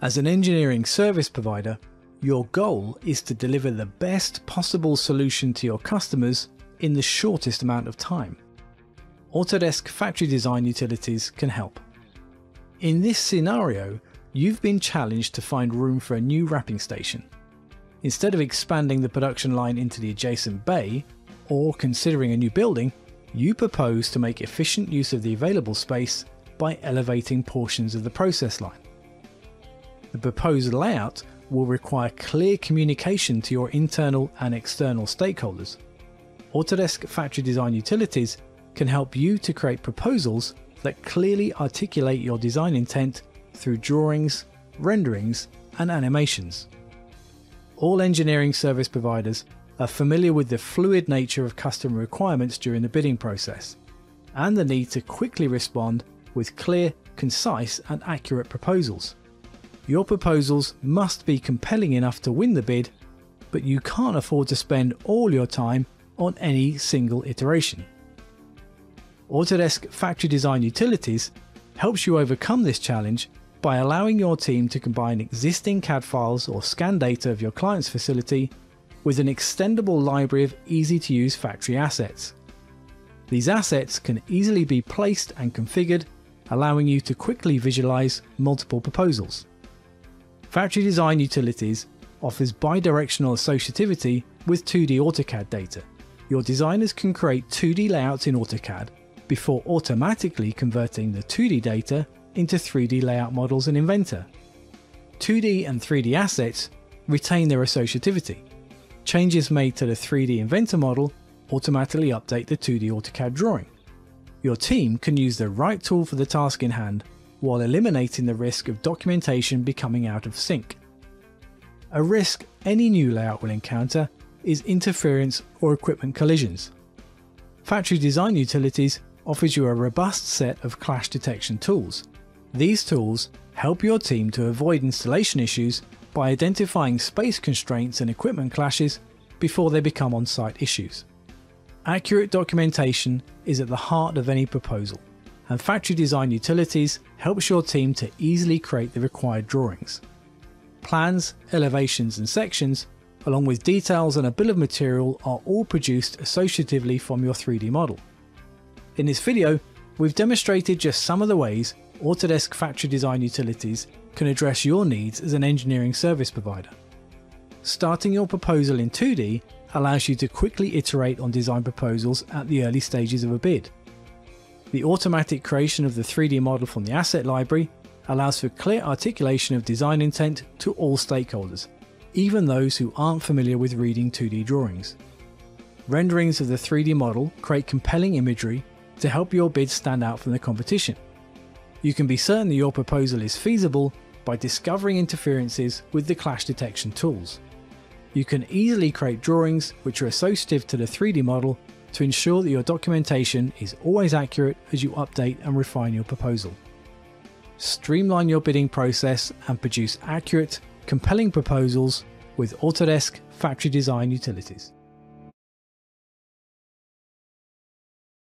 As an engineering service provider, your goal is to deliver the best possible solution to your customers in the shortest amount of time. Autodesk Factory Design Utilities can help. In this scenario, you've been challenged to find room for a new wrapping station. Instead of expanding the production line into the adjacent bay, or considering a new building, you propose to make efficient use of the available space by elevating portions of the process line. The proposed layout will require clear communication to your internal and external stakeholders. Autodesk Factory Design Utilities can help you to create proposals that clearly articulate your design intent through drawings, renderings, and animations. All engineering service providers are familiar with the fluid nature of customer requirements during the bidding process, and the need to quickly respond with clear, concise, and accurate proposals. Your proposals must be compelling enough to win the bid, but you can't afford to spend all your time on any single iteration. Autodesk Factory Design Utilities helps you overcome this challenge by allowing your team to combine existing CAD files or scan data of your client's facility with an extendable library of easy-to-use factory assets. These assets can easily be placed and configured, allowing you to quickly visualize multiple proposals. Factory Design Utilities offers bidirectional associativity with 2D AutoCAD data. Your designers can create 2D layouts in AutoCAD before automatically converting the 2D data into 3D layout models in Inventor. 2D and 3D assets retain their associativity. Changes made to the 3D Inventor model automatically update the 2D AutoCAD drawing. Your team can use the right tool for the task in hand while eliminating the risk of documentation becoming out of sync. A risk any new layout will encounter is interference or equipment collisions. Factory Design Utilities offers you a robust set of clash detection tools. These tools help your team to avoid installation issues by identifying space constraints and equipment clashes before they become on-site issues. Accurate documentation is at the heart of any proposal, and Factory Design Utilities helps your team to easily create the required drawings. Plans, elevations and sections, along with details and a bill of material, are all produced associatively from your 3D model. In this video, we've demonstrated just some of the ways Autodesk Factory Design Utilities can address your needs as an engineering service provider. Starting your proposal in 2D allows you to quickly iterate on design proposals at the early stages of a bid. The automatic creation of the 3D model from the asset library allows for clear articulation of design intent to all stakeholders, even those who aren't familiar with reading 2D drawings. Renderings of the 3D model create compelling imagery to help your bid stand out from the competition. You can be certain that your proposal is feasible by discovering interferences with the clash detection tools. You can easily create drawings which are associative to the 3D model to ensure that your documentation is always accurate as you update and refine your proposal. Streamline your bidding process and produce accurate, compelling proposals with Autodesk Factory Design Utilities.